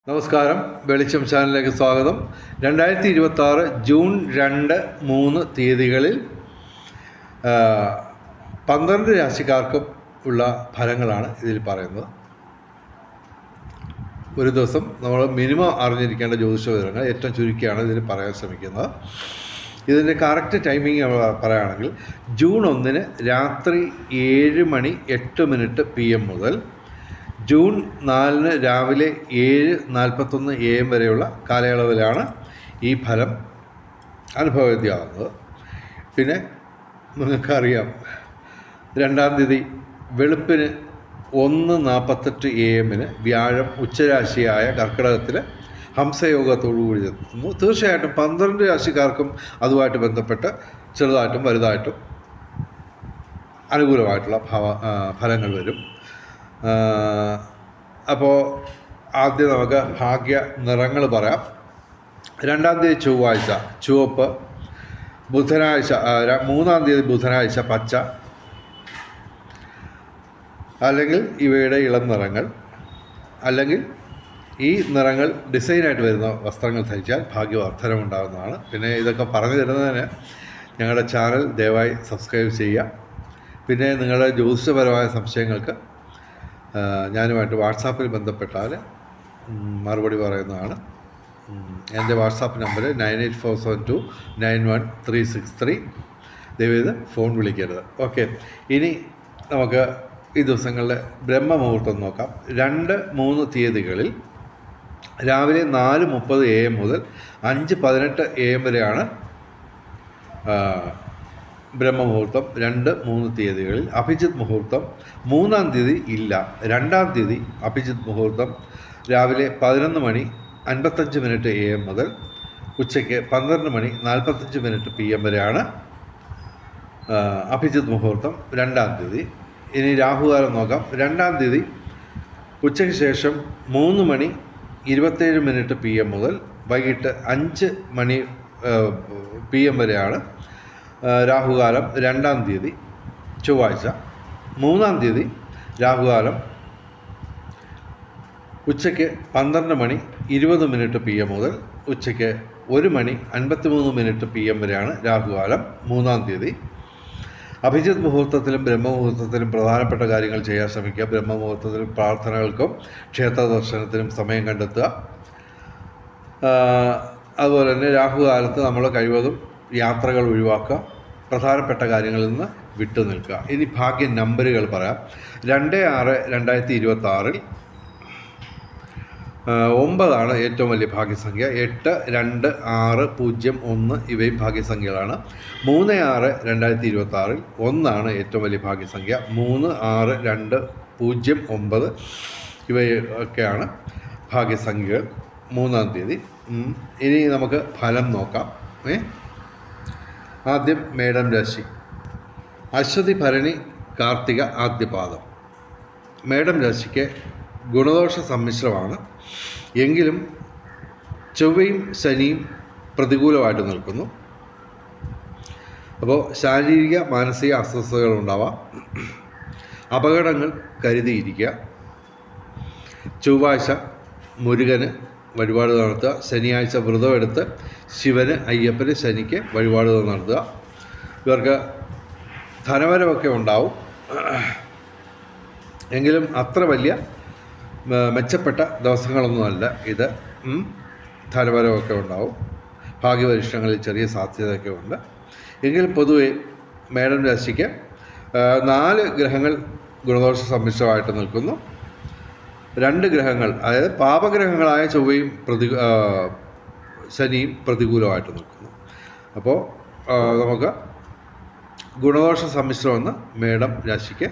നമസ്കാരം, വെളിച്ചം ചാനലിലേക്ക് സ്വാഗതം. 2026 ജൂൺ 2, 3 തീയതികളിൽ 12 രാശിക്കാർക്കും ഉള്ള ഫലങ്ങളാണ് ഇതിൽ പറയുന്നത്. ഒരു ദിവസം നമ്മൾ മിനിമം അറിഞ്ഞിരിക്കേണ്ട ജ്യോതിഷ വിവരങ്ങൾ ഏറ്റവും ചുരുക്കിയാണ് ഇതിൽ പറയാൻ ശ്രമിക്കുന്നത്. ഇതിൻ്റെ കറക്റ്റ് ടൈമിംഗ് പറയുകയാണെങ്കിൽ ജൂൺ 1 രാത്രി 7:08 PM മുതൽ ജൂൺ 4 രാവിലെ 7:41 AM വരെയുള്ള കാലയളവിലാണ് ഈ ഫലം അനുഭവവേദ്യമാകുന്നത്. പിന്നെ നിങ്ങൾക്കറിയാം, 2-ാം തീയതി വെളുപ്പിന് 1:48 AM വ്യാഴം ഉച്ചരാശിയായ കർക്കിടകത്തിൽ ഹംസയോഗത്തോടുകൂടി എത്തുന്നു. തീർച്ചയായിട്ടും 12 രാശിക്കാർക്കും അതുമായിട്ട് ബന്ധപ്പെട്ട് ചെറുതായിട്ടും വലുതായിട്ടും അനുകൂലമായിട്ടുള്ള ഫലങ്ങൾ വരും. അപ്പോൾ ആദ്യം നമുക്ക് ഭാഗ്യ നിറങ്ങൾ പറയാം. 2-ാം തീയതി ചൊവ്വാഴ്ച ചുവപ്പ്, ബുധനാഴ്ച 3-ാം തീയതി ബുധനാഴ്ച പച്ച, അല്ലെങ്കിൽ ഇവയുടെ ഇളം നിറങ്ങൾ, അല്ലെങ്കിൽ ഈ നിറങ്ങൾ ഡിസൈനായിട്ട് വരുന്ന വസ്ത്രങ്ങൾ ധരിച്ചാൽ ഭാഗ്യവർദ്ധനമുണ്ടാകുന്നതാണ്. പിന്നെ ഇതൊക്കെ പറഞ്ഞു തരുന്നതിന് ഞങ്ങളുടെ ചാനൽ ദയവായി സബ്സ്ക്രൈബ് ചെയ്യുക. പിന്നെ നിങ്ങളുടെ ജ്യോതിഷപരമായ സംശയങ്ങൾക്ക് ഞാനുമായിട്ട് വാട്സാപ്പിൽ ബന്ധപ്പെട്ടാൽ മറുപടി പറയുന്നതാണ്. എൻ്റെ വാട്സാപ്പ് നമ്പർ 9847291363. ദയവേത് ഫോൺ വിളിക്കരുത്. ഓക്കെ, ഇനി നമുക്ക് ഈ ദിവസങ്ങളിലെ ബ്രഹ്മമുഹൂർത്തം നോക്കാം. 2-3 തീയതികളിൽ രാവിലെ 4:30 AM മുതൽ 5:18 AM വരെയാണ് ബ്രഹ്മമുഹൂർത്തം. 2-3 തീയതികളിൽ അഭിജിത്ത് മുഹൂർത്തം 3-ാം തീയതി ഇല്ല. 2-ാം തീയതി അഭിജിത്ത് മുഹൂർത്തം രാവിലെ 11:55 AM മുതൽ ഉച്ചയ്ക്ക് 12:45 PM വരെയാണ് അഭിജിത്ത് മുഹൂർത്തം 2-ാം തീയതി. ഇനി രാഹുകാലം നോക്കാം. 2-ാം തീയതി ഉച്ചയ്ക്ക് ശേഷം 3:27 PM മുതൽ വൈകിട്ട് 5 PM വരെയാണ് രാഹുകാലം. 2-ാം തീയതി ചൊവ്വാഴ്ച. 3-ാം തീയതി രാഹുകാലം ഉച്ചയ്ക്ക് 12:20 PM മുതൽ ഉച്ചയ്ക്ക് 1:53 PM വരെയാണ് രാഹുകാലം 3-ാം തീയതി. അഭിജിത്ത് മുഹൂർത്തത്തിലും ബ്രഹ്മമുഹൂർത്തത്തിലും പ്രധാനപ്പെട്ട കാര്യങ്ങൾ ചെയ്യാൻ ശ്രമിക്കുക. ബ്രഹ്മമുഹൂർത്തത്തിൽ പ്രാർത്ഥനകൾക്കും ക്ഷേത്ര ദർശനത്തിനും സമയം കണ്ടെത്തുക. അതുപോലെ തന്നെ രാഹുകാലത്ത് നമ്മൾ കഴിവതും യാത്രകൾ ഒഴിവാക്കുക, പ്രധാനപ്പെട്ട കാര്യങ്ങളിൽ നിന്ന് വിട്ടു നിൽക്കുക. ഇനി ഭാഗ്യ നമ്പറുകൾ പറയാം. 2-6-2026 9 ഏറ്റവും വലിയ ഭാഗ്യസംഖ്യ. 8, 2, 6, 0, 1 ഇവയും ഭാഗ്യസംഖ്യകളാണ്. 3-6-2026 1 ഏറ്റവും വലിയ ഭാഗ്യസംഖ്യ. 3, 6, 2, 0, 9 ഇവയൊക്കെയാണ് ഭാഗ്യസംഖ്യകൾ 3-ാം തീയതി. ഇനി നമുക്ക് ഫലം നോക്കാം. ആദ്യം മേടം രാശി. അശ്വതി, ഭരണി, കാർത്തിക ആദ്യപാദം. മേടം രാശിക്ക് ഗുണദോഷ സമ്മിശ്രമാണ്. എങ്കിലും ചൊവ്വയും ശനിയും പ്രതികൂലമായിട്ട് നിൽക്കുന്നു. അപ്പോൾ ശാരീരിക മാനസിക അസ്വസ്ഥതകൾ ഉണ്ടാവാം. അപകടങ്ങൾ കരുതിയിരിക്കുക. ചൊവ്വാഴ്ച മുരുകന് വഴിപാട് നടത്തുക. ശനിയാഴ്ച വ്രതമെടുത്ത് ശിവന്, അയ്യപ്പന്, ശനിക്ക് വഴിപാട് നടത്തുക. ഇവർക്ക് ധനവരവൊക്കെ ഉണ്ടാവും. എങ്കിലും അത്ര വലിയ മെച്ചപ്പെട്ട ദിവസങ്ങളൊന്നുമല്ല ഇത്. ധനവരവൊക്കെ ഉണ്ടാവും. ഭാഗ്യപരീക്ഷണങ്ങളിൽ ചെറിയ സാധ്യതയൊക്കെ ഉണ്ട്. എങ്കിലും പൊതുവെ മേടം രാശിക്ക് 4 ഗ്രഹങ്ങൾ ഗുണദോഷ സമ്മിശ്രമായിട്ട് നിൽക്കുന്നു. 2 ഗ്രഹങ്ങൾ, അതായത് പാപഗ്രഹങ്ങളായ ചൊവ്വയും ശനിയും പ്രതികൂലമായിട്ട് നിൽക്കുന്നു. അപ്പോൾ നമുക്ക് ഗുണദോഷ സമ്മിശ്രമെന്ന് മേടം രാശിക്ക്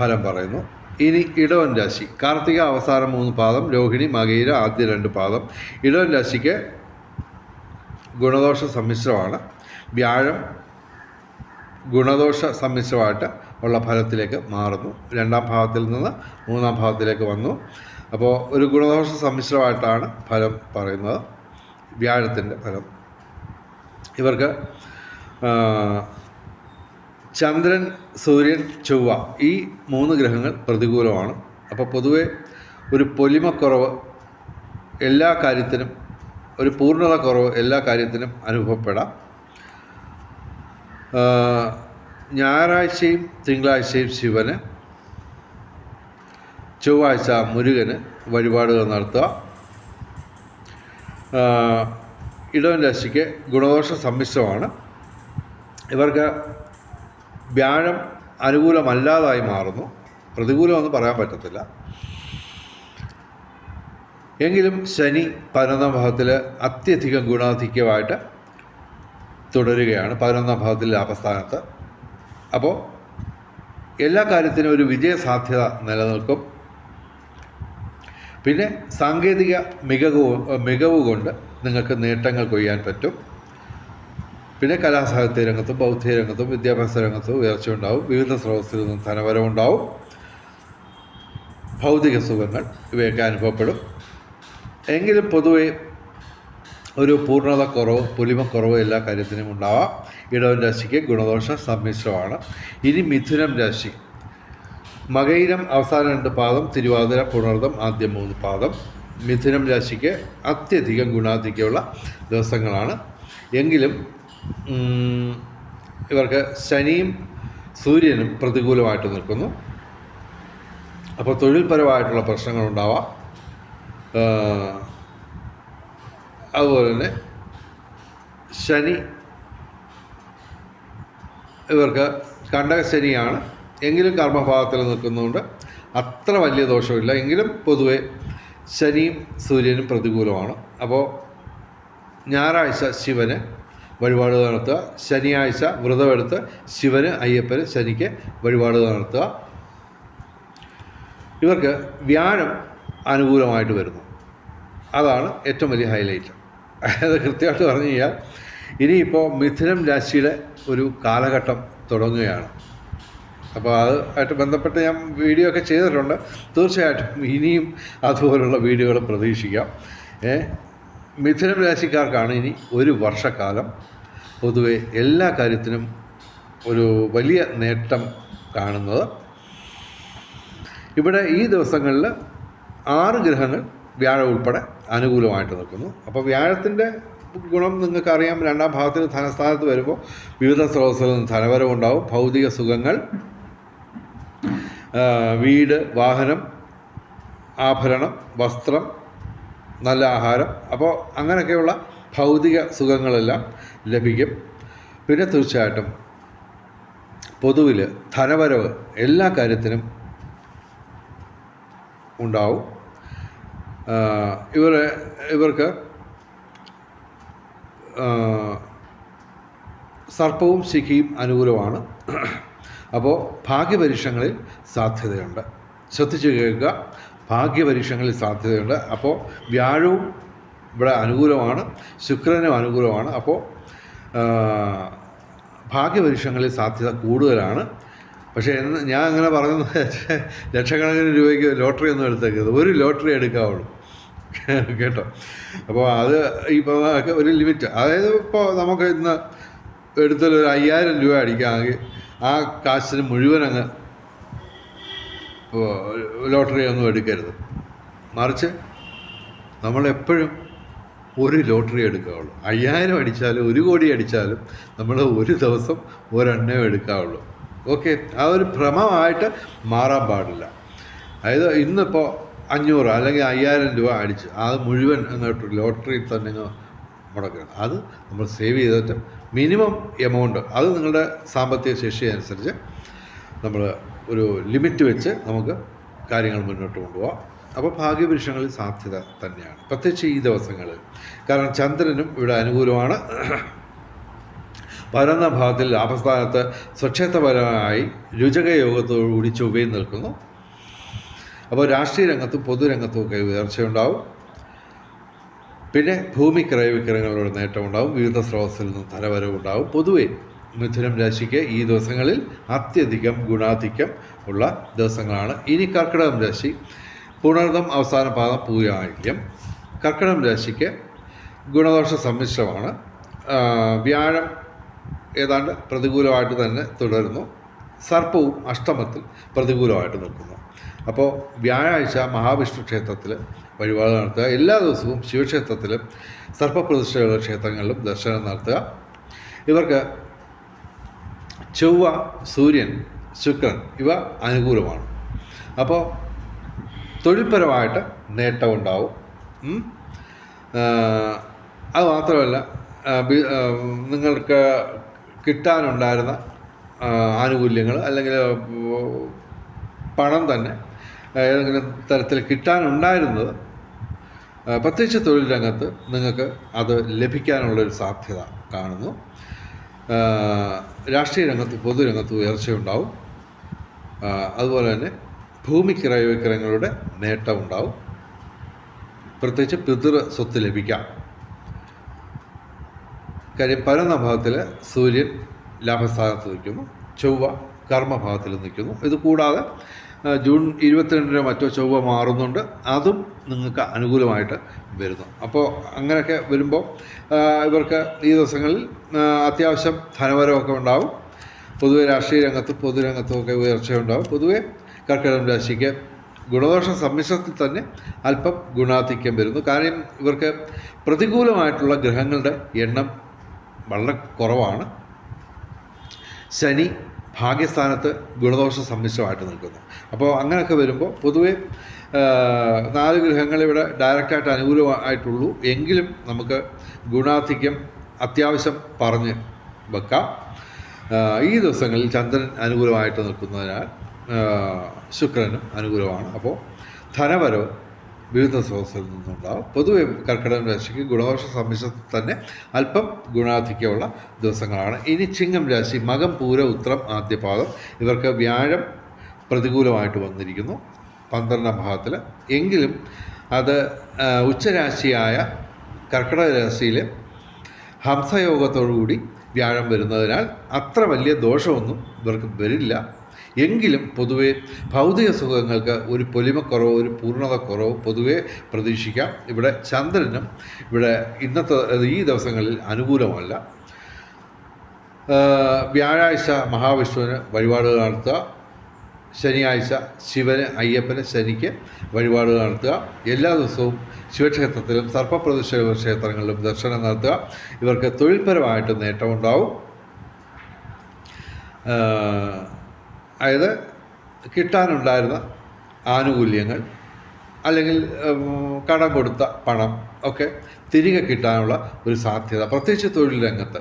ഫലം പറയുന്നു. ഇനി ഇടവൻ രാശി. കാർത്തിക അവസാനം 3 പാദം, രോഹിണി, മകയിര ആദ്യ 2 പാദം. ഇടവൻ രാശിക്ക് ഗുണദോഷ സമ്മിശ്രമാണ്. വ്യാഴം ഗുണദോഷ സമ്മിശ്രമായിട്ട് ഉള്ള ഫലത്തിലേക്ക് മാറുന്നു. 2-ാം ഭാവത്തിൽ നിന്ന് 3-ാം ഭാവത്തിലേക്ക് വന്നു. അപ്പോൾ ഒരു ഗുണദോഷ സമ്മിശ്രമായിട്ടാണ് ഫലം പറയുന്നത്, വ്യാഴത്തിൻ്റെ ഫലം. ഇവർക്ക് ചന്ദ്രൻ, സൂര്യൻ, ചൊവ്വ ഈ 3 ഗ്രഹങ്ങൾ പ്രതികൂലമാണ്. അപ്പോൾ പൊതുവെ ഒരു പൊലിമക്കുറവ് എല്ലാ കാര്യത്തിനും ഒരു പൂർണ്ണത കുറവ് എല്ലാ കാര്യത്തിനും അനുഭവപ്പെടാം. ഞായറാഴ്ചയും തിങ്കളാഴ്ചയും ശിവന്, ചൊവ്വാഴ്ച മുരുകന് വഴിപാടുകൾ നടത്തുക. ഇടവൻ രാശിക്ക് ഗുണദോഷ സമ്മിശ്രമാണ്. ഇവർക്ക് വ്യാഴം അനുകൂലമല്ലാതായി മാറുന്നു. പ്രതികൂലമെന്ന് പറയാൻ പറ്റത്തില്ല. എങ്കിലും ശനി 11ാം ഭാവത്തിൽ അത്യധികം ഗുണാധിക്യമായിട്ട് തുടരുകയാണ്, 11ാം ഭാവത്തിൽ ലാഭസ്ഥാനത്ത്. അപ്പോൾ എല്ലാ കാര്യത്തിനും ഒരു വിജയസാധ്യത നിലനിൽക്കും. പിന്നെ സാങ്കേതിക മികവ് കൊണ്ട് നിങ്ങൾക്ക് നേട്ടങ്ങൾ കൊയ്യാൻ പറ്റും. പിന്നെ കലാസാഹിത്യ രംഗത്തും ബൗദ്ധിക രംഗത്തും വിദ്യാഭ്യാസ രംഗത്തും ഉയർച്ച ഉണ്ടാവും. വിവിധ സ്രോതസ്സിൽ നിന്നും ധനവരവുണ്ടാവും. ഭൗതിക സുഖങ്ങൾ ഇവയൊക്കെ അനുഭവപ്പെടും. എങ്കിലും പൊതുവെ ഒരു പൂർണ്ണതക്കുറവ്, പൊലിമക്കുറവ് എല്ലാ കാര്യത്തിനും ഉണ്ടാവാം. ഇടവൻ രാശിക്ക് ഗുണദോഷ സമ്മിശ്രമാണ്. ഇനി മിഥുനം രാശി. മകയിരം അവസാന 2 പാദം, തിരുവാതിര പുണർദം ആദ്യം 3 പാദം. മിഥുനം രാശിക്ക് അത്യധികം ഗുണാധിക്യമുള്ള ദിവസങ്ങളാണ്. എങ്കിലും ഇവർക്ക് ശനിയും സൂര്യനും പ്രതികൂലമായിട്ട് നിൽക്കുന്നു. അപ്പോൾ തൊഴിൽപരമായിട്ടുള്ള പ്രശ്നങ്ങളുണ്ടാവാം. അതുപോലെ തന്നെ ശനി ഇവർക്ക് കണ്ടകശനിയാണ്. എങ്കിലും കർമ്മഭാവത്തിൽ നിൽക്കുന്നതുകൊണ്ട് അത്ര വലിയ ദോഷമില്ല. എങ്കിലും പൊതുവെ ശനിയും സൂര്യനും പ്രതികൂലമാണ്. അപ്പോൾ ഞായറാഴ്ച ശിവന് വഴിപാട് നടത്തുക. ശനിയാഴ്ച വ്രതമെടുത്ത് ശിവന്, അയ്യപ്പന്, ശനിക്ക് വഴിപാട് നടത്തുക. ഇവർക്ക് വ്യാഴം അനുകൂലമായിട്ട് വരുന്നു. അതാണ് ഏറ്റവും വലിയ ഹൈലൈറ്റ്. അത് കൃത്യമായിട്ട് പറഞ്ഞു കഴിഞ്ഞാൽ ഇനിയിപ്പോൾ മിഥുനം രാശിയുടെ ഒരു കാലഘട്ടം തുടങ്ങുകയാണ്. അപ്പോൾ ആയിട്ട് ബന്ധപ്പെട്ട് ഞാൻ വീഡിയോ ഒക്കെ ചെയ്തിട്ടുണ്ട്. തീർച്ചയായിട്ടും ഇനിയും അതുപോലുള്ള വീഡിയോകൾ പ്രതീക്ഷിക്കാം. മിഥുനം രാശിക്കാർക്കാണ് ഇനി ഒരു വർഷക്കാലം പൊതുവെ എല്ലാ കാര്യത്തിനും ഒരു വലിയ നേട്ടം കാണുന്നത്. ഇവിടെ ഈ ദിവസങ്ങളിൽ 6 ഗ്രഹങ്ങൾ വ്യാഴം ഉൾപ്പെടെ അനുകൂലമായിട്ട് നിൽക്കുന്നു. അപ്പോൾ വ്യാഴത്തിൻ്റെ ഗുണം നിങ്ങൾക്കറിയാം. 2ാം ഭാവത്തിൽ ധനസ്ഥാനത്ത് വരുമ്പോൾ വിവിധ സ്രോതസ്സിൽ നിന്ന് ധനവരവുണ്ടാവും. ഭൗതിക സുഖങ്ങൾ, വീട്, വാഹനം, ആഭരണം, വസ്ത്രം, നല്ല ആഹാരം, അപ്പോൾ അങ്ങനെയൊക്കെയുള്ള ഭൗതിക സുഖങ്ങളെല്ലാം ലഭിക്കും. പിന്നെ തീർച്ചയായിട്ടും പൊതുവിൽ ധനവരവ് എല്ലാ കാര്യത്തിനും ഉണ്ടാവും. ഇവർക്ക് സർപ്പവും ശിഖിയും അനുകൂലമാണ്. അപ്പോൾ ഭാഗ്യപരീക്ഷങ്ങളിൽ സാധ്യതയുണ്ട്. ശ്രദ്ധിച്ച് കേൾക്കുക, ഭാഗ്യപരീക്ഷങ്ങളിൽ സാധ്യതയുണ്ട്. അപ്പോൾ വ്യാഴവും ഇവിടെ അനുകൂലമാണ്, ശുക്രനും അനുകൂലമാണ്. അപ്പോൾ ഭാഗ്യപരീക്ഷങ്ങളിൽ സാധ്യത കൂടുതലാണ്. പക്ഷേ ഞാൻ അങ്ങനെ പറയുന്നത് ലക്ഷക്കണക്കിന് രൂപയ്ക്ക് ലോട്ടറി ഒന്നും എടുത്തേക്കരുത്. ഒരു ലോട്ടറി എടുക്കാവുള്ളൂ കേട്ടോ. അപ്പോൾ അത് ഇപ്പോൾ ഒരു ലിമിറ്റ്, അതായത് ഇപ്പോൾ നമുക്ക് ഇന്ന് എടുത്തൊരു 5000 രൂപ അടിക്കാമെങ്കിൽ ആ കാശിന് മുഴുവൻ അങ്ങ് ലോട്ടറി ഒന്നും എടുക്കരുത്. മറിച്ച് നമ്മളെപ്പോഴും ഒരു ലോട്ടറി എടുക്കാവുള്ളൂ. 5000 അടിച്ചാലും 1 കോടി അടിച്ചാലും നമ്മൾ ഒരു ദിവസം ഒരെണ്ണേ എടുക്കാവുള്ളൂ. ഓക്കെ, ആ ഒരു ഭ്രമമായിട്ട് മാറാൻ പാടില്ല. അതായത് ഇന്നിപ്പോൾ 500 അല്ലെങ്കിൽ 5000 രൂപ അടിച്ച് അത് മുഴുവൻ അങ്ങോട്ട് ലോട്ടറിയിൽ തന്നെ മുടക്കണം. അത് നമ്മൾ സേവ് ചെയ്തിട്ട് മിനിമം എമൗണ്ട്, അത് നിങ്ങളുടെ സാമ്പത്തിക ശേഷി അനുസരിച്ച് നമ്മൾ ഒരു ലിമിറ്റ് വെച്ച് നമുക്ക് കാര്യങ്ങൾ മുന്നോട്ട് കൊണ്ടുപോകാം. അപ്പോൾ ഭാഗ്യപരീക്ഷങ്ങളിൽ സാധ്യത തന്നെയാണ്, പ്രത്യേകിച്ച് ഈ ദിവസങ്ങളിൽ. കാരണം ചന്ദ്രനും ഇവിടെ അനുകൂലമാണ്. 11ാം ഭാവത്തിൽ ലാഭസ്ഥാനത്ത് സ്വക്ഷേത്രപരമായി രുചകയോഗത്തോടുകൂടി ചൊവ്വയും നിൽക്കുന്നു. അപ്പോൾ രാഷ്ട്രീയ രംഗത്തും പൊതുരംഗത്തും ഒക്കെ ഉയർച്ചയുണ്ടാവും. പിന്നെ ഭൂമി ക്രയവിക്രയങ്ങളുടെ നേട്ടമുണ്ടാവും. വിവിധ സ്രോതസ്സിൽ നിന്ന് ധനവരവുണ്ടാവും. പൊതുവെ മിഥുനം രാശിക്ക് ഈ ദിവസങ്ങളിൽ അത്യധികം ഗുണാധിക്യം ഉള്ള ദിവസങ്ങളാണ്. ഇനി കർക്കിടകം രാശി. പുണർദം അവസാന പാദം പൂയാഴ്യം. കർക്കിടകം രാശിക്ക് ഗുണദോഷ സമ്മിശ്രമാണ്. വ്യാഴം ഏതാണ്ട് പ്രതികൂലമായിട്ട് തന്നെ തുടരുന്നു. സർപ്പവും അഷ്ടമത്തിൽ പ്രതികൂലമായിട്ട് നിൽക്കുന്നു. അപ്പോൾ വ്യാഴാഴ്ച മഹാവിഷ്ണു ക്ഷേത്രത്തിൽ വഴിപാട് നടത്തുക. എല്ലാ ദിവസവും ശിവക്ഷേത്രത്തിലും സർപ്പപ്രതിഷ്ഠയുള്ള ക്ഷേത്രങ്ങളിലും ദർശനം നടത്തുക. ഇവർക്ക് ചൊവ്വ, സൂര്യൻ, ശുക്രൻ ഇവ അനുകൂലമാണ്. അപ്പോൾ തൊഴിൽപരമായിട്ട് നേട്ടമുണ്ടാവും. അതുമാത്രമല്ല, നിങ്ങൾക്ക് കിട്ടാനുണ്ടായിരുന്ന ആനുകൂല്യങ്ങൾ അല്ലെങ്കിൽ പണം തന്നെ ഏതെങ്കിലും തരത്തിൽ കിട്ടാനുണ്ടായിരുന്നത് പ്രത്യേകിച്ച് തൊഴിൽ രംഗത്ത് നിങ്ങൾക്ക് അത് ലഭിക്കാനുള്ളൊരു സാധ്യത കാണുന്നു. രാഷ്ട്രീയ രംഗത്ത്, പൊതുരംഗത്ത് ഉയർച്ചയുണ്ടാവും. അതുപോലെ തന്നെ ഭൂമി ക്രയവിക്രയങ്ങളുടെ നേട്ടമുണ്ടാവും. പ്രത്യേകിച്ച് പിതൃ സ്വത്ത് ലഭിക്കാം. കാര്യം 11ാം ഭാവത്തിൽ സൂര്യൻ ലാഭസ്ഥാനത്ത് നിൽക്കുന്നു, ചൊവ്വ കർമ്മഭാവത്തിൽ നിൽക്കുന്നു. ഇത് കൂടാതെ ജൂൺ 22 മറ്റോ ചൊവ്വ മാറുന്നുണ്ട്, അതും നിങ്ങൾക്ക് അനുകൂലമായിട്ട് വരുന്നു. അപ്പോൾ അങ്ങനെയൊക്കെ വരുമ്പോൾ ഇവർക്ക് ഈ ദിവസങ്ങളിൽ അത്യാവശ്യം ധനവരമൊക്കെ ഉണ്ടാവും. പൊതുവെ രാഷ്ട്രീയ രംഗത്തും പൊതുരംഗത്തുമൊക്കെ ഉയർച്ചയുണ്ടാവും. പൊതുവെ കർക്കിടകം രാശിക്ക് ഗുണദോഷ സമ്മിശ്രത്തിൽ തന്നെ അല്പം ഗുണാധിക്യം വരുന്നു. കാര്യം ഇവർക്ക് പ്രതികൂലമായിട്ടുള്ള ഗ്രഹങ്ങളുടെ എണ്ണം വളരെ കുറവാണ്. ശനി ഭാഗ്യസ്ഥാനത്ത് ഗുണദോഷ സമ്മിശ്രമായിട്ട് നിൽക്കുന്നു. അപ്പോൾ അങ്ങനെയൊക്കെ വരുമ്പോൾ പൊതുവെ 4 ഗ്രഹങ്ങൾ ഇവിടെ ഡയറക്റ്റായിട്ട് അനുകൂലമായിട്ടുള്ളൂ. എങ്കിലും നമുക്ക് ഗുണാധിക്യം അത്യാവശ്യം പറഞ്ഞ് വെക്കാം. ഈ ദിവസങ്ങളിൽ ചന്ദ്രൻ അനുകൂലമായിട്ട് നിൽക്കുന്നതിനാൽ ശുക്രനും അനുകൂലമാണ്. അപ്പോൾ ധനവരവ് വിവിധ സ്രോതസ്സിൽ നിന്നുണ്ടാവും. പൊതുവെ കർക്കിടകം രാശിക്ക് ഗുണദോഷ സമ്മിശ്രത്തിൽ തന്നെ അല്പം ഗുണാധിക്യമുള്ള ദിവസങ്ങളാണ്. ഇനി ചിങ്ങം രാശി, മകം, പൂര, ഉത്രം, ആദ്യപാദം ഇവർക്ക് വ്യാഴം പ്രതികൂലമായിട്ട് വന്നിരിക്കുന്നു 12ാം ഭാവത്തിൽ. എങ്കിലും അത് ഉച്ചരാശിയായ കർക്കിടക രാശിയിലെ ഹംസയോഗത്തോടുകൂടി വ്യാഴം വരുന്നതിനാൽ അത്ര വലിയ ദോഷമൊന്നും ഇവർക്ക് വരില്ല. എങ്കിലും പൊതുവെ ഭൗതിക സുഖങ്ങൾക്ക് ഒരു പൊലിമക്കുറവ്, ഒരു പൂർണ്ണതക്കുറവ് പൊതുവെ പ്രതീക്ഷിക്കാം. ഇവിടെ ചന്ദ്രനും ഇവിടെ ഇന്നത്തെ ഈ ദിവസങ്ങളിൽ അനുകൂലമല്ല. വ്യാഴാഴ്ച മഹാവിഷ്ണുവിന് വഴിപാടുകൾ നടത്തുക. ശനിയാഴ്ച ശിവന്, അയ്യപ്പന്, ശനിക്ക് വഴിപാടുകൾ നടത്തുക. എല്ലാ ദിവസവും ശിവക്ഷേത്രത്തിലും സർപ്പപ്രതിഷ്ഠ ക്ഷേത്രങ്ങളിലും ദർശനം നടത്തുക. ഇവർക്ക് തൊഴിൽപരമായിട്ട് നേട്ടമുണ്ടാവും. അതായത് കിട്ടാനുണ്ടായിരുന്ന ആനുകൂല്യങ്ങൾ അല്ലെങ്കിൽ കടം കൊടുത്ത പണം ഒക്കെ തിരികെ കിട്ടാനുള്ള ഒരു സാധ്യത, പ്രത്യേകിച്ച് തൊഴിൽ രംഗത്ത്.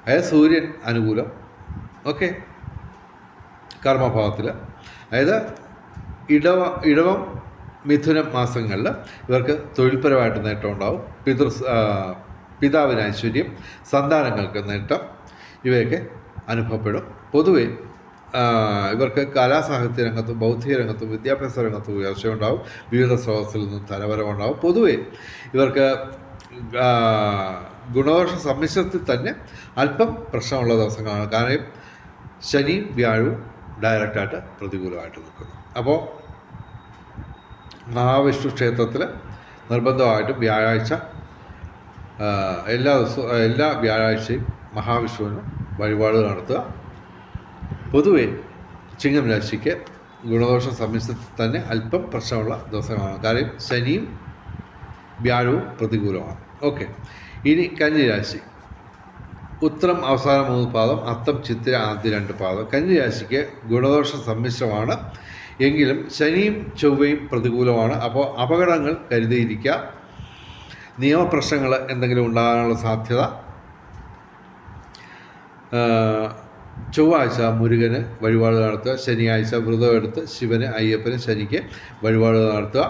അതായത് സൂര്യൻ അനുകൂലം, ഓക്കെ, കർമ്മഭാവത്തിൽ. അതായത് ഇടവം മിഥുനം മാസങ്ങളിൽ ഇവർക്ക് തൊഴിൽപരമായിട്ട് നേട്ടം ഉണ്ടാവും. പിതാവിന് ഐശ്വര്യം, സന്താനങ്ങൾക്ക് നേട്ടം, ഇവയൊക്കെ അനുഭവപ്പെടും. പൊതുവെ ഇവർക്ക് കലാസാഹിത്യ രംഗത്തും ബൗദ്ധിക രംഗത്തും വിദ്യാഭ്യാസ രംഗത്തും ഉയർച്ചയുണ്ടാവും. വിവിധ സ്രോതസ്സിൽ നിന്നും ധനപരമുണ്ടാവും. പൊതുവെ ഇവർക്ക് ഗുണദോഷ സമ്മിശ്രത്തിൽ തന്നെ അല്പം പ്രശ്നമുള്ള ദിവസങ്ങളാണ്. കാരണം ശനിയും വ്യാഴവും ഡയറക്റ്റായിട്ട് പ്രതികൂലമായിട്ട് നിൽക്കുന്നു. അപ്പോൾ മഹാവിഷ്ണു ക്ഷേത്രത്തിൽ നിർബന്ധമായിട്ടും വ്യാഴാഴ്ച എല്ലാ വ്യാഴാഴ്ചയും മഹാവിഷ്ണുവിന് വഴിപാടുകൾ നടത്തുക. പൊതുവെ ചിങ്ങം രാശിക്ക് ഗുണദോഷ സമ്മിശ്രത്തിൽ തന്നെ അല്പം പ്രശ്നമുള്ള ദിവസങ്ങളാണ്. കാര്യം ശനിയും വ്യാഴവും പ്രതികൂലമാണ്. ഓക്കെ, ഇനി കന്നിരാശി, ഉത്രം അവസാന 3 പാദം, അത്തം ചിത്തിര ആദ്യ 2 പാദം. കന്നിരാശിക്ക് ഗുണദോഷ സമ്മിശ്രമാണ്. എങ്കിലും ശനിയും ചൊവ്വയും പ്രതികൂലമാണ്. അപ്പോൾ അപകടങ്ങൾ കരുതിയിരിക്കുക. നിയമപ്രശ്നങ്ങൾ എന്തെങ്കിലും ഉണ്ടാകാനുള്ള സാധ്യത. ചൊവ്വാഴ്ച മുരുകന് വഴിപാട് നടത്തുക. ശനിയാഴ്ച വ്രതമെടുത്ത് ശിവന്, അയ്യപ്പന്, ശനിക്ക് വഴിപാട് നടത്തുക.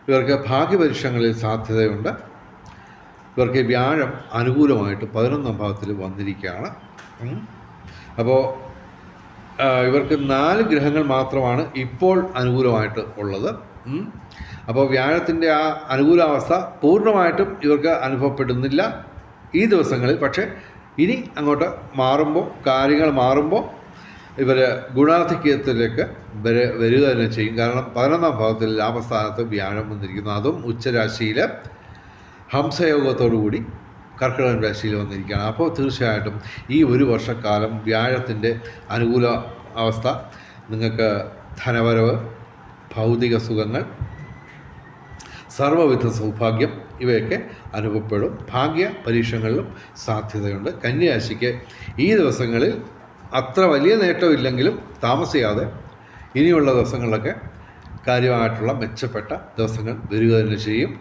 ഇവർക്ക് ഭാഗ്യപരീക്ഷണങ്ങളിൽ സാധ്യതയുണ്ട്. ഇവർക്ക് വ്യാഴം അനുകൂലമായിട്ട് 11ാം ഭാവത്തിൽ വന്നിരിക്കുകയാണ്. അപ്പോൾ ഇവർക്ക് 4 ഗ്രഹങ്ങൾ മാത്രമാണ് ഇപ്പോൾ അനുകൂലമായിട്ട് ഉള്ളത്. അപ്പോൾ വ്യാഴത്തിൻ്റെ ആ അനുകൂലാവസ്ഥ പൂർണ്ണമായിട്ടും ഇവർക്ക് അനുഭവപ്പെടുന്നില്ല ഈ ദിവസങ്ങളിൽ. പക്ഷേ ഇനി അങ്ങോട്ട് കാര്യങ്ങൾ മാറുമ്പോൾ ഇവർ ഗുണാധിക്യത്തിലേക്ക് വരിക തന്നെ ചെയ്യും. കാരണം 11ാം ഭാവത്തിൽ ലാഭസ്ഥാനത്ത് വ്യാഴം വന്നിരിക്കുന്നു. അതും ഉച്ചരാശിയിൽ ഹംസയോഗത്തോടുകൂടി കർക്കിടകം രാശിയിൽ വന്നിരിക്കുകയാണ്. അപ്പോൾ തീർച്ചയായിട്ടും ഈ ഒരു വർഷക്കാലം വ്യാഴത്തിൻ്റെ അനുകൂല അവസ്ഥ നിങ്ങൾക്ക് ധനവരവ്, ഭൗതിക സുഖങ്ങൾ, സർവ്വവിധ സൗഭാഗ്യം ഇവയൊക്കെ അനുഭവപ്പെടും. ഭാഗ്യ പരീക്ഷകളിലും സാധ്യതയുണ്ട്. കന്യാരാശിക്ക് ഈ ദിവസങ്ങളിൽ അത്ര വലിയ നേട്ടമില്ലെങ്കിലും താമസിയാതെ ഇനിയുള്ള ദിവസങ്ങളിലൊക്കെ കാര്യമായിട്ടുള്ള മെച്ചപ്പെട്ട ദിവസങ്ങൾ വരിക തന്നെ ചെയ്യും.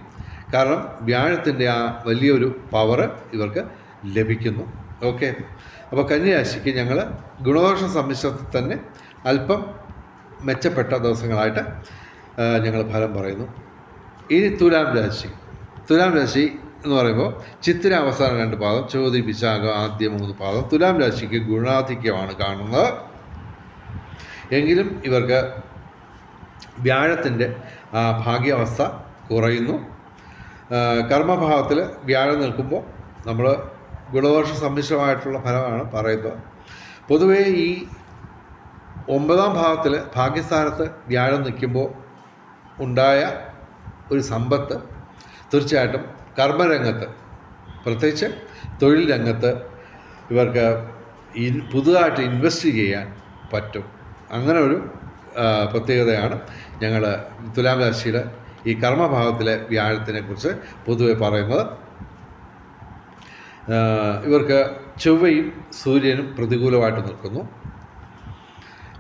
കാരണം വ്യാഴത്തിൻ്റെ ആ വലിയൊരു പവറ് ഇവർക്ക് ലഭിക്കുന്നു. ഓക്കെ, അപ്പോൾ കന്യാരാശിക്ക് ഞങ്ങൾ ഗുണദോഷ സമ്മിശ്രത്തിൽ തന്നെ അല്പം മെച്ചപ്പെട്ട ദിവസങ്ങളായിട്ട് ഞങ്ങൾ ഫലം പറയുന്നു. ഇനി തുലാം രാശി എന്ന് പറയുമ്പോൾ ചിത്തിര അവസാനം 2 പാദം, ചോതി വിശാഖം ആദ്യ 3 പാദം. തുലാം രാശിക്ക് ഗുണാധിക്യമാണ് കാണുന്നത്. എങ്കിലും ഇവർക്ക് വ്യാഴത്തിൻ്റെ ഭാഗ്യാവസ്ഥ കുറയുന്നു. കർമ്മഭാവത്തിൽ വ്യാഴം നിൽക്കുമ്പോൾ നമ്മൾ ഗുണദോഷ സമ്മിശ്രമായിട്ടുള്ള ഫലമാണ് പറയുന്നത്. പൊതുവേ ഈ 9ാം ഭാവത്തിൽ ഭാഗ്യസ്ഥാനത്ത് വ്യാഴം നിൽക്കുമ്പോൾ ഉണ്ടായ ഒരു സമ്പത്ത് തീർച്ചയായിട്ടും കർമ്മരംഗത്ത്, പ്രത്യേകിച്ച് തൊഴിൽ രംഗത്ത് ഇവർക്ക് പുതുതായിട്ട് ഇൻവെസ്റ്റ് ചെയ്യാൻ പറ്റും. അങ്ങനെ ഒരു പ്രത്യേകതയാണ് ഞങ്ങൾ തുലാം രാശിയുടെ ഈ കർമ്മഭാവത്തിലെ വ്യാഴത്തിനെ കുറിച്ച് പൊതുവെ പറയുന്നത്. ഇവർക്ക് ചൊവ്വയും സൂര്യനും പ്രതികൂലമായിട്ട് നിൽക്കുന്നു.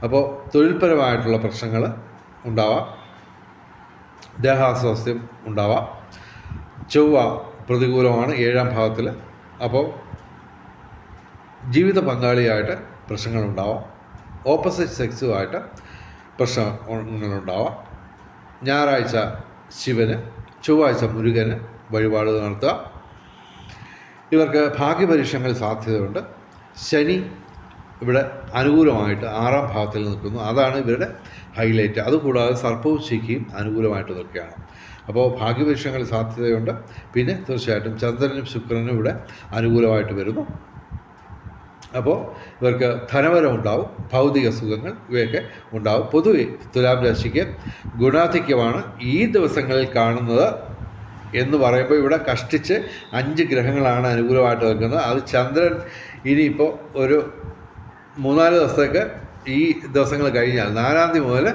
അപ്പോൾ തൊഴിൽപരമായിട്ടുള്ള പ്രശ്നങ്ങൾ ഉണ്ടാവാം, ദേഹാസ്വാസ്ഥ്യം ഉണ്ടാവാം. ചൊവ്വ പ്രതികൂലമാണ് 7ാം ഭാവത്തിൽ. അപ്പോൾ ജീവിത പങ്കാളിയായിട്ട് പ്രശ്നങ്ങളുണ്ടാവാം, ഓപ്പോസിറ്റ് സെക്സുമായിട്ട് പ്രശ്നങ്ങളുണ്ടാവാം. ഞായറാഴ്ച ശിവന്, ചൊവ്വാഴ്ച മുരുകന് വഴിപാട് നടത്തുക. ഇവർക്ക് ഭാഗ്യപരീക്ഷണങ്ങളിൽ സാധ്യതയുണ്ട്. ശനി ഇവിടെ അനുകൂലമായിട്ട് 6ാം ഭാവത്തിൽ നിൽക്കുന്നു. അതാണ് ഇവരുടെ ഹൈലൈറ്റ്. അതുകൂടാതെ സർപ്പവും ശിഖയും അനുകൂലമായിട്ട് നിൽക്കുകയാണ്. അപ്പോൾ ഭാഗ്യപരീക്ഷണങ്ങളിൽ സാധ്യതയുണ്ട്. പിന്നെ തീർച്ചയായിട്ടും ചന്ദ്രനും ശുക്രനും ഇവിടെ അനുകൂലമായിട്ട് വരുന്നു. അപ്പോൾ ഇവർക്ക് ധനവരം ഉണ്ടാവും, ഭൗതിക സുഖങ്ങൾ ഇവയൊക്കെ ഉണ്ടാവും. പൊതുവെ തുലാം രാശിക്ക് ഗുണാധിക്യമാണ് ഈ ദിവസങ്ങളിൽ കാണുന്നത് എന്ന് പറയുമ്പോൾ ഇവിടെ കഷ്ടിച്ച് 5 ഗ്രഹങ്ങളാണ് അനുകൂലമായിട്ട് നിൽക്കുന്നത്. അത് ചന്ദ്രൻ ഇനിയിപ്പോൾ ഒരു 3-4 ദിവസത്തേക്ക് ഈ ദിവസങ്ങൾ കഴിഞ്ഞാൽ 4-ാം തീയതി മുതൽ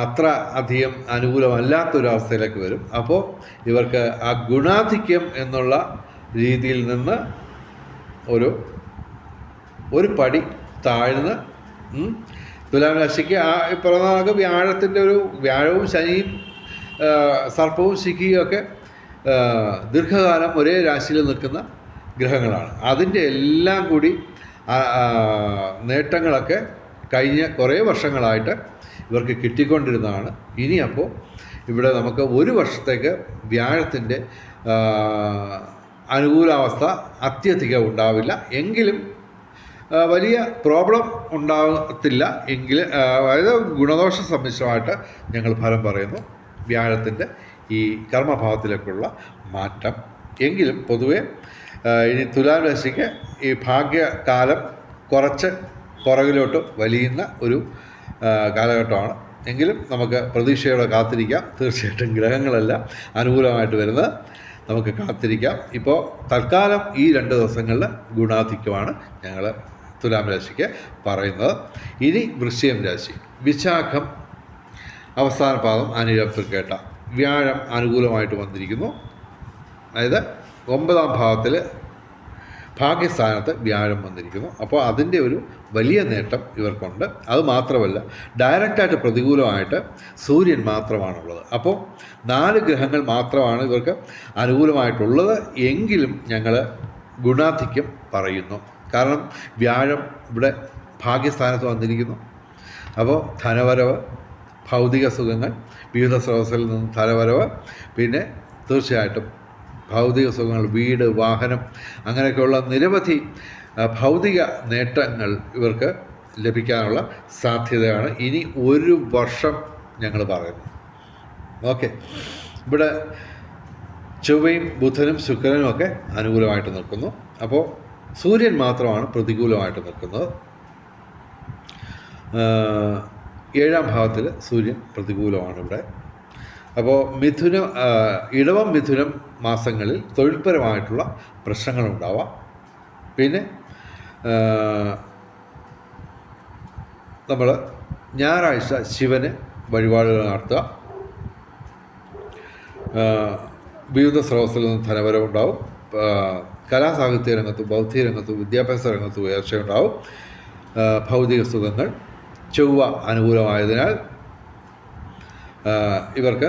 അത്ര അധികം അനുകൂലമല്ലാത്തൊരവസ്ഥയിലേക്ക് വരും. അപ്പോൾ ഇവർക്ക് ആ ഗുണാധിക്യം എന്നുള്ള രീതിയിൽ നിന്ന് ഒരു പടി താഴ്ന്ന് തുലാം രാശിക്ക് പറഞ്ഞ വ്യാഴത്തിൻ്റെ വ്യാഴവും ശനിയും സർപ്പവും ശിഖിയും ഒക്കെ ദീർഘകാലം ഒരേ രാശിയിൽ നിൽക്കുന്ന ഗ്രഹങ്ങളാണ്. അതിൻ്റെ എല്ലാം കൂടി നേട്ടങ്ങളൊക്കെ കഴിഞ്ഞ കുറേ വർഷങ്ങളായിട്ട് ഇവർക്ക് കിട്ടിക്കൊണ്ടിരുന്നതാണ്. ഇനി അപ്പോൾ ഇവിടെ നമുക്ക് 1 വർഷത്തേക്ക് വ്യാഴത്തിൻ്റെ അനുകൂലാവസ്ഥ അത്യധികം ഉണ്ടാവില്ല. എങ്കിലും വലിയ പ്രോബ്ലം ഉണ്ടാകത്തില്ല. അതായത് ഗുണദോഷ സമ്മിശ്രമായിട്ട് ഞങ്ങൾ ഫലം പറയുന്നു വ്യാഴത്തിൻ്റെ ഈ കർമ്മഭാവത്തിലേക്കുള്ള മാറ്റം. എങ്കിലും പൊതുവെ ഇനി തുലാം രാശിക്ക് ഈ ഭാഗ്യകാലം കുറച്ച് പുറകിലോട്ട് വലിയുന്ന ഒരു കാലഘട്ടമാണ്. എങ്കിലും നമുക്ക് പ്രതീക്ഷയോടെ കാത്തിരിക്കാം. തീർച്ചയായിട്ടും ഗ്രഹങ്ങളെല്ലാം അനുകൂലമായിട്ട് വരുന്നത് നമുക്ക് കാത്തിരിക്കാം. ഇപ്പോൾ തൽക്കാലം ഈ 2 ദിവസങ്ങളിൽ ഗുണാധിക്യമാണ് ഞങ്ങൾ തുലാം രാശിക്ക് പറയുന്നത്. ഇനി വൃശ്ചികം രാശി, വിശാഖം അവസാന പാദം അനിഴം തൃക്കേട്ട, വ്യാഴം അനുകൂലമായിട്ട് വന്നിരിക്കുന്നു. അതായത് 9ാം ഭാവത്തിൽ ഭാഗ്യസ്ഥാനത്ത് വ്യാഴം വന്നിരിക്കുന്നു. അപ്പോൾ അതിൻ്റെ ഒരു വലിയ നേട്ടം ഇവർക്കുണ്ട്. അതുമാത്രമല്ല, ഡയറക്റ്റായിട്ട് പ്രതികൂലമായിട്ട് സൂര്യൻ മാത്രമാണുള്ളത്. അപ്പോൾ 4 ഗ്രഹങ്ങൾ മാത്രമാണ് ഇവർക്ക് അനുകൂലമായിട്ടുള്ളത്. എങ്കിലും ഞങ്ങൾ ഗുണാധിക്യം പറയുന്നു. കാരണം വ്യാഴം ഇവിടെ ഭാഗ്യസ്ഥാനത്ത് വന്നിരിക്കുന്നു. അപ്പോൾ ധനവരവ്, ഭൗതിക സുഖങ്ങൾ, വിവിധ സ്രോതസ്സിൽ നിന്നും ധനവരവ്, പിന്നെ തീർച്ചയായിട്ടും ഭൗതിക സുഖങ്ങൾ, വീട്, വാഹനം, അങ്ങനെയൊക്കെയുള്ള നിരവധി ഭൗതിക നേട്ടങ്ങൾ ഇവർക്ക് ലഭിക്കാനുള്ള സാധ്യതയാണ് ഇനി 1 വർഷം ഞങ്ങൾ പറയുന്നത്. ഓക്കെ, ഇവിടെ ചൊവ്വയും ബുധനും ശുക്രനും ഒക്കെ അനുകൂലമായിട്ട് നിൽക്കുന്നു. അപ്പോൾ സൂര്യൻ മാത്രമാണ് പ്രതികൂലമായിട്ട് നിൽക്കുന്നത്. 7ാം ഭാവത്തിൽ സൂര്യൻ പ്രതികൂലമാണ് ഇവിടെ. അപ്പോൾ ഇടവം മിഥുനം മാസങ്ങളിൽ തൊഴിൽപരമായിട്ടുള്ള പ്രശ്നങ്ങളുണ്ടാവാം. പിന്നെ നമ്മൾ ഞായറാഴ്ച ശിവന് വഴിപാടുകൾ നടത്തുക. വിവിധ സ്രോതസ്സിൽ നിന്ന് ധനവരവുണ്ടാവും. കലാസാഹിത്യ രംഗത്തും ബൗദ്ധിക രംഗത്തും വിദ്യാഭ്യാസ രംഗത്തും ഉയർച്ചയുണ്ടാവും. ഭൗതിക സുഖങ്ങൾ ചൊവ്വ അനുകൂലമായതിനാൽ ഇവർക്ക്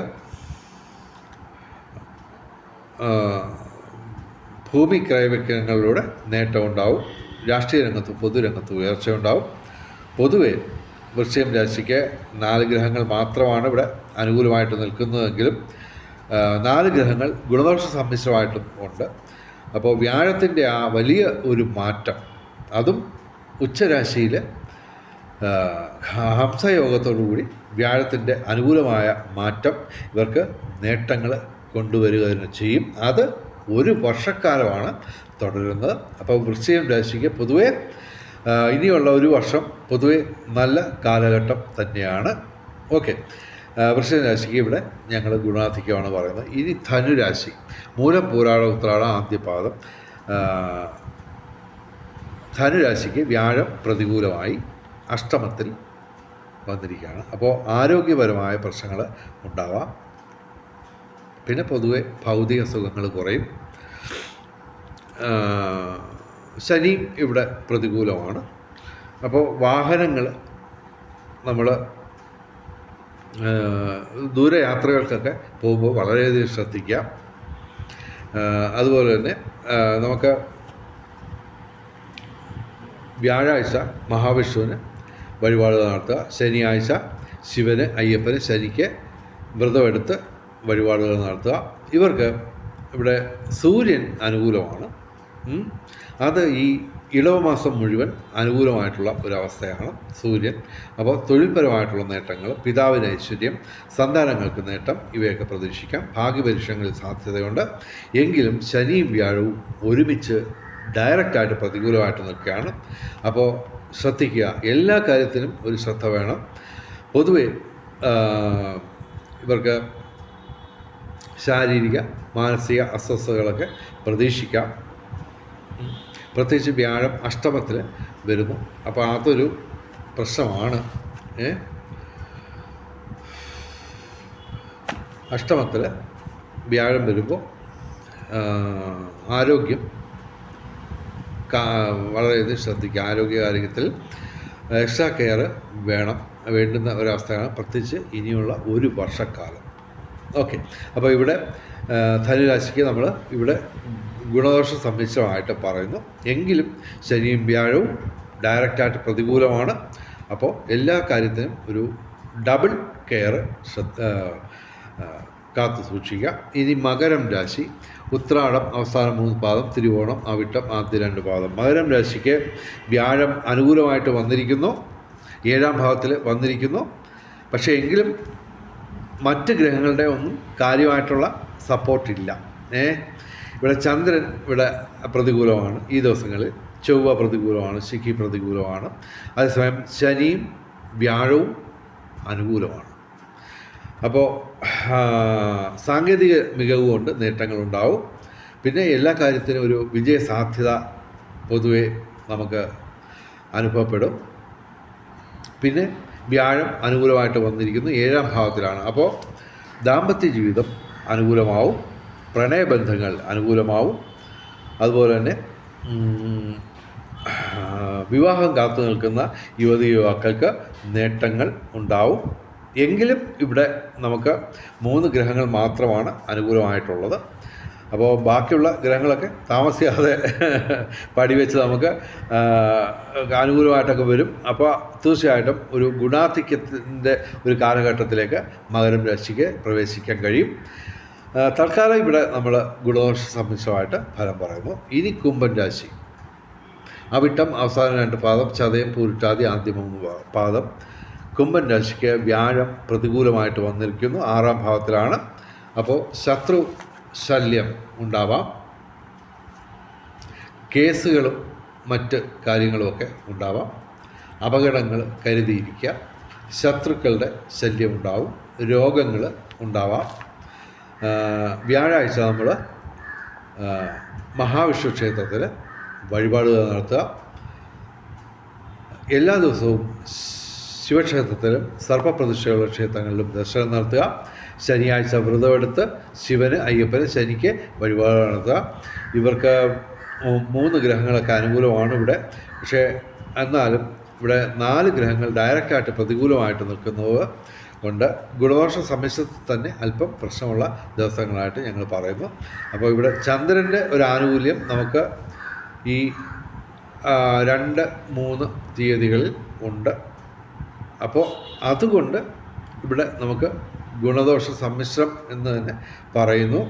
ഭൂമി ക്രയവിക്രയങ്ങളിലൂടെ നേട്ടമുണ്ടാവും. രാഷ്ട്രീയ രംഗത്തും പൊതുരംഗത്തും ഉയർച്ചയുണ്ടാവും. പൊതുവെ വൃശ്ചികം രാശിക്ക് 4 ഗ്രഹങ്ങൾ മാത്രമാണ് ഇവിടെ അനുകൂലമായിട്ട് നിൽക്കുന്നതെങ്കിലും 4 ഗ്രഹങ്ങൾ ഗുണദോഷ സമ്മിശ്രമായിട്ടും ഉണ്ട്. അപ്പോൾ വ്യാഴത്തിൻ്റെ ആ വലിയ ഒരു മാറ്റം, അതും ഉച്ചരാശിയിൽ ഹംസയോഗത്തോടുകൂടി വ്യാഴത്തിൻ്റെ അനുകൂലമായ മാറ്റം ഇവർക്ക് നേട്ടങ്ങൾ കൊണ്ടുവരിക തന്നെ ചെയ്യും. അത് ഒരു വർഷക്കാലമാണ് തുടരുന്നത്. അപ്പോൾ വൃശ്ചികം രാശിക്ക് പൊതുവേ ഇനിയുള്ള ഒരു വർഷം പൊതുവെ നല്ല കാലഘട്ടം തന്നെയാണ്. ഓക്കെ, വൃശ്ചിക രാശിക്ക് ഇവിടെ ഞങ്ങൾ ഗുണാധിക്യമാണ് പറയുന്നത്. ഇനി ധനുരാശി, മൂലം പൂരാട ഉത്രാട ആദ്യപാദം. ധനുരാശിക്ക് വ്യാഴം പ്രതികൂലമായി അഷ്ടമത്തിൽ വന്നിരിക്കുകയാണ്. അപ്പോൾ ആരോഗ്യപരമായ പ്രശ്നങ്ങൾ ഉണ്ടാവാം. പിന്നെ പൊതുവെ ഭൗതിക സുഖങ്ങൾ കുറയും. ശനിയും ഇവിടെ പ്രതികൂലമാണ്. അപ്പോൾ വാഹനങ്ങൾ നമ്മൾ ദൂരയാത്രകൾക്കൊക്കെ പോകുമ്പോൾ വളരെയധികം ശ്രദ്ധിക്കുക. അതുപോലെ തന്നെ നമുക്ക് വ്യാഴാഴ്ച മഹാവിഷ്ണുവിന് വഴിപാട് നടത്തുക. ശനിയാഴ്ച ശിവന്, അയ്യപ്പന്, ശനിക്ക് വ്രതമെടുത്ത് വഴിപാടുകൾ നടത്തുക. ഇവർക്ക് ഇവിടെ സൂര്യൻ അനുകൂലമാണ്. അത് ഈ ഇടവമാസം മുഴുവൻ അനുകൂലമായിട്ടുള്ള ഒരവസ്ഥയാണ് സൂര്യൻ. അപ്പോൾ തൊഴിൽപരമായിട്ടുള്ള നേട്ടങ്ങൾ, പിതാവിന് ഐശ്വര്യം, സന്താനങ്ങൾക്ക് നേട്ടം, ഇവയൊക്കെ പ്രതീക്ഷിക്കാം. ഭാഗ്യപരീക്ഷണങ്ങളിൽ സാധ്യതയുണ്ട്. എങ്കിലും ശനിയും വ്യാഴവും ഒരുമിച്ച് ഡയറക്റ്റായിട്ട് പ്രതികൂലമായിട്ട് നിൽക്കുകയാണ്. അപ്പോൾ ശ്രദ്ധിക്കുക, എല്ലാ കാര്യത്തിനും ഒരു ശ്രദ്ധ വേണം. പൊതുവെ ഇവർക്ക് ശാരീരിക മാനസിക അസ്വസ്ഥതകളൊക്കെ പ്രതീക്ഷിക്കാം. പ്രത്യേകിച്ച് വ്യാഴം അഷ്ടമത്തിൽ വരുന്നു. അപ്പോൾ അതൊരു പ്രശ്നമാണ്. അഷ്ടമത്തിൽ വ്യാഴം വരുമ്പോൾ ആരോഗ്യം വളരെയധികം ശ്രദ്ധിക്കുക. ആരോഗ്യകാര്യത്തിൽ എക്സ്ട്രാ കെയർ വേണ്ടുന്ന ഒരവസ്ഥയാണ്, പ്രത്യേകിച്ച് ഇനിയുള്ള ഒരു വർഷക്കാലം. ഓക്കെ, അപ്പോൾ ഇവിടെ ധനുരാശിക്ക് നമ്മൾ ഇവിടെ ഗുണദോഷ സമ്മിശ്രമായിട്ട് പറയുന്നു. എങ്കിലും ശനിയും വ്യാഴവും ഡയറക്റ്റായിട്ട് പ്രതികൂലമാണ്. അപ്പോൾ എല്ലാ കാര്യത്തിനും ഒരു ഡബിൾ കെയർ കാത്തു സൂക്ഷിക്കുക. ഇനി മകരം രാശി, ഉത്രാടം അവസാനം 3 പാദം, തിരുവോണം അവിട്ടം ആദ്യ 2 പാദം. മകരം രാശിക്ക് വ്യാഴം അനുകൂലമായിട്ട് വന്നിരിക്കുന്നു, 7ാം ഭാവത്തിൽ വന്നിരിക്കുന്നു. പക്ഷേ എങ്കിലും മറ്റ് ഗ്രഹങ്ങളുടെ ഒന്നും കാര്യമായിട്ടുള്ള സപ്പോർട്ടില്ല. ഇവിടെ ചന്ദ്രൻ ഇവിടെ പ്രതികൂലമാണ് ഈ ദിവസങ്ങളിൽ, ചൊവ്വ പ്രതികൂലമാണ്, ശുക്രി പ്രതികൂലമാണ്. അതേസമയം ശനിയും വ്യാഴവും അനുകൂലമാണ്. അപ്പോൾ സാങ്കേതിക മികവ് കൊണ്ട് നേട്ടങ്ങളുണ്ടാവും. പിന്നെ എല്ലാ കാര്യത്തിനും ഒരു വിജയസാധ്യത പൊതുവെ നമുക്ക് അനുഭവപ്പെടും. പിന്നെ വ്യാഴം അനുകൂലമായിട്ട് വന്നിരിക്കുന്നു, 7ാം ഭാവത്തിലാണ്. അപ്പോൾ ദാമ്പത്യ ജീവിതം അനുകൂലമാവും, പ്രണയബന്ധങ്ങൾ അനുകൂലമാവും. അതുപോലെ തന്നെ വിവാഹം കാത്തു നിൽക്കുന്ന യുവതി യുവാക്കൾക്ക് നേട്ടങ്ങൾ ഉണ്ടാവും. എങ്കിലും ഇവിടെ നമുക്ക് 3 ഗ്രഹങ്ങൾ മാത്രമാണ് അനുകൂലമായിട്ടുള്ളത്. അപ്പോൾ ബാക്കിയുള്ള ഗ്രഹങ്ങളൊക്കെ താമസിയാതെ പടിവെച്ച് നമുക്ക് അനുകൂലമായിട്ടൊക്കെ വരും. അപ്പോൾ തീർച്ചയായിട്ടും ഒരു ഗുണാധിക്യത്തിൻ്റെ ഒരു കാലഘട്ടത്തിലേക്ക് മകരം രാശിക്ക് പ്രവേശിക്കാൻ കഴിയും. തൽക്കാലം ഇവിടെ നമ്മൾ ഗുണദോഷ സമ്മിശ്രമായിട്ട് ഫലം പറയുന്നു. ഇനി കുംഭൻ രാശി, അവിട്ടം അവസാന 2 പാദം, ചതയം പൂരിട്ടാതി ആദ്യ 3 പാദം. കുംഭൻ രാശിക്ക് വ്യാഴം പ്രതികൂലമായിട്ട് വന്നിരിക്കുന്നു, 6ാം ഭാവത്തിലാണ്. അപ്പോൾ ശത്രു ശല്യം ഉണ്ടാവാം, കേസുകളും മറ്റ് കാര്യങ്ങളുമൊക്കെ ഉണ്ടാവാം. അപകടങ്ങൾ കരുതിയിരിക്കുക. ശത്രുക്കളുടെ ശല്യം ഉണ്ടാവും, രോഗങ്ങൾ ഉണ്ടാവാം. വ്യാഴാഴ്ച നമ്മൾ മഹാവിഷ്ണു ക്ഷേത്രത്തിൽ വഴിപാടുകൾ നടത്തുക. എല്ലാ ദിവസവും ശിവക്ഷേത്രത്തിലും സർപ്പപ്രതിഷ്ഠയുള്ള ക്ഷേത്രങ്ങളിലും ദർശനം നടത്തുക. ശനിയാഴ്ച വ്രതമെടുത്ത് ശിവന് അയ്യപ്പന് ശനിക്ക് വഴിപാട് നടത്തുക. ഇവർക്ക് 3 ഗ്രഹങ്ങളൊക്കെ അനുകൂലമാണ് ഇവിടെ. പക്ഷേ എന്നാലും ഇവിടെ 4 ഗ്രഹങ്ങൾ ഡയറക്റ്റായിട്ട് പ്രതികൂലമായിട്ട് നിൽക്കുന്നത് കൊണ്ട് ഗുണദോഷ സമ്മിശ്രത്തിൽ തന്നെ അല്പം പ്രശ്നമുള്ള ദിവസങ്ങളായിട്ട് ഞങ്ങൾ പറയുന്നു. അപ്പോൾ ഇവിടെ ചന്ദ്രൻ്റെ ഒരു ആനുകൂല്യം നമുക്ക് ഈ 2, 3 തീയതികളിൽ ഉണ്ട്. അപ്പോൾ അതുകൊണ്ട് ഇവിടെ നമുക്ക് ഗുണദോഷ സമ്മിശ്രം എന്ന് തന്നെ പറയുന്നു.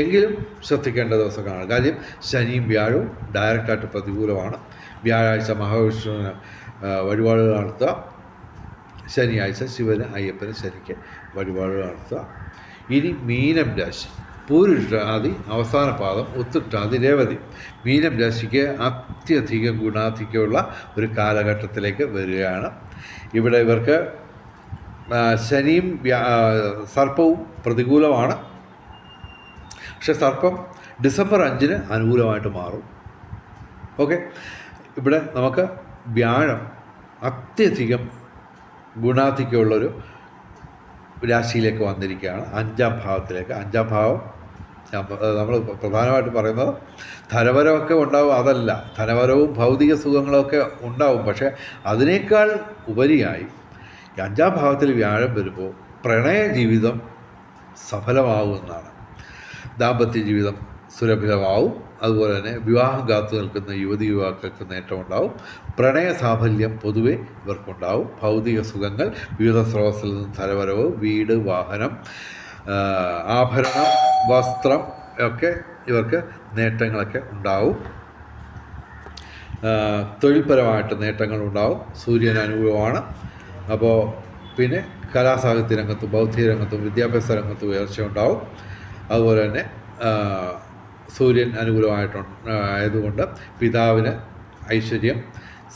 എങ്കിലും ശ്രദ്ധിക്കേണ്ട ദിവസങ്ങളാണ്. കാര്യം ശനിയും വ്യാഴവും ഡയറക്റ്റായിട്ട് പ്രതികൂലമാണ്. വ്യാഴാഴ്ച മഹാവിഷ്ണുവിന് വഴിപാടുകൾ നടത്തുക, ശനിയാഴ്ച ശിവന് അയ്യപ്പന് ശനിക്ക് വഴിപാടുകൾ നടത്തുക. ഇനി മീനം രാശി, പൂരുരുട്ടാതി അവസാന പാദം, ഉത്രട്ടാതി, രേവതി. മീനം രാശിക്ക് അത്യധികം ഗുണാധിക്യമുള്ള ഒരു കാലഘട്ടത്തിലേക്ക് വരികയാണ്. ഇവിടെ ഇവർക്ക് ശനിയും സർപ്പവും പ്രതികൂലമാണ്. പക്ഷെ സർപ്പം ഡിസംബർ 5 അനുകൂലമായിട്ട് മാറും. ഓക്കെ, ഇവിടെ നമുക്ക് വ്യാഴം അത്യധികം ഗുണാധിക്യമുള്ളൊരു രാശിയിലേക്ക് വന്നിരിക്കുകയാണ്, 5ാം ഭാവത്തിലേക്ക്. 5ാം ഭാവം നമ്മൾ പ്രധാനമായിട്ട് പറയുന്നത് ധനവരമൊക്കെ ഉണ്ടാവും, അതല്ല, ധനവരവും ഭൗതിക സുഖങ്ങളൊക്കെ ഉണ്ടാവും. പക്ഷേ അതിനേക്കാൾ ഉപരിയായി 5ാം ഭാവത്തിൽ വ്യാഴം വരുമ്പോൾ പ്രണയ ജീവിതം സഫലമാവുമെന്നാണ്. ദാമ്പത്യ ജീവിതം സുരഭിതമാവും. അതുപോലെ തന്നെ വിവാഹം കാത്തു നിൽക്കുന്ന യുവതി യുവാക്കൾക്ക് നേട്ടമുണ്ടാവും. പ്രണയ സാഫല്യം പൊതുവെ ഇവർക്കുണ്ടാവും. ഭൗതിക സുഖങ്ങൾ വിവിധ സ്രോതസ്സിൽ നിന്ന് ധനവരവ്, വീട്, വാഹനം, ആഭരണം, വസ്ത്രം ഒക്കെ ഇവർക്ക് നേട്ടങ്ങളൊക്കെ ഉണ്ടാവും. തൊഴിൽപരമായിട്ട് നേട്ടങ്ങളുണ്ടാവും. സൂര്യൻ അനുകൂലമാണ്. അപ്പോൾ പിന്നെ കലാസാഹിത്യ രംഗത്തും ബൗദ്ധിക രംഗത്തും വിദ്യാഭ്യാസ രംഗത്തും ഉയർച്ച ഉണ്ടാവും. അതുപോലെ തന്നെ സൂര്യൻ ആയതുകൊണ്ട് പിതാവിന് ഐശ്വര്യം,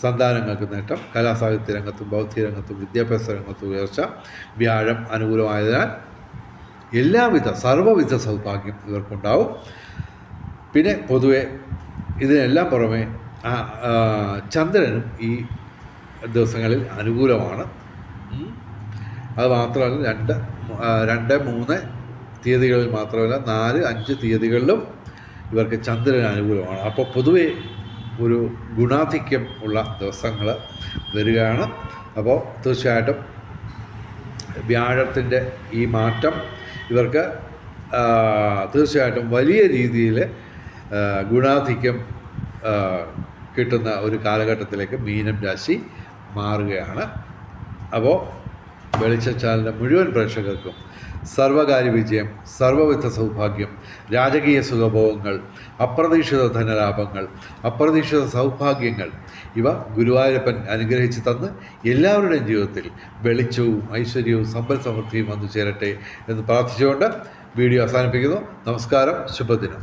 സന്താനങ്ങൾക്ക് നേട്ടം, കലാസാഹിത്യ രംഗത്തും ബൗദ്ധിക രംഗത്തും വിദ്യാഭ്യാസ രംഗത്തും ഉയർച്ച. വ്യാഴം അനുകൂലമായതിനാൽ എല്ലാവിധ സർവ്വവിധ സൗഭാഗ്യം ഇവർക്കുണ്ടാവും. പിന്നെ പൊതുവെ ഇതിനെല്ലാം പുറമെ ചന്ദ്രനും ഈ ദിവസങ്ങളിൽ അനുകൂലമാണ്. അത് മാത്രമല്ല 2, 3 തീയതികളിൽ മാത്രമല്ല 4, 5 തീയതികളിലും ഇവർക്ക് ചന്ദ്രൻ അനുകൂലമാണ്. അപ്പോൾ പൊതുവെ ഒരു ഗുണാധിക്യം ഉള്ള ദിവസങ്ങൾ വരികയാണ്. അപ്പോൾ തീർച്ചയായിട്ടും വ്യാഴത്തിൻ്റെ ഈ മാറ്റം ഇവർക്ക് തീർച്ചയായിട്ടും വലിയ രീതിയിൽ ഗുണാധിക്യം കിട്ടുന്ന ഒരു കാലഘട്ടത്തിലേക്ക് മീനം രാശി മാറുകയാണ്. അപ്പോൾ വെളിച്ചച്ചാലിൻ്റെ മുഴുവൻ പ്രേക്ഷകർക്കും സർവകാര്യ വിജയം, സർവവിധ സൗഭാഗ്യം, രാജകീയ സുഖഭോഗങ്ങൾ, അപ്രതീക്ഷിത ധനലാഭങ്ങൾ, അപ്രതീക്ഷിത സൗഭാഗ്യങ്ങൾ ഇവ ഗുരുവായൂരപ്പൻ അനുഗ്രഹിച്ച് തന്ന് എല്ലാവരുടെയും ജീവിതത്തിൽ വെളിച്ചവും ഐശ്വര്യവും സമ്പൽ സമൃദ്ധിയും വന്നു ചേരട്ടെ എന്ന് പ്രാർത്ഥിച്ചുകൊണ്ട് വീഡിയോ അവസാനിപ്പിക്കുന്നു. നമസ്കാരം, ശുഭദിനം.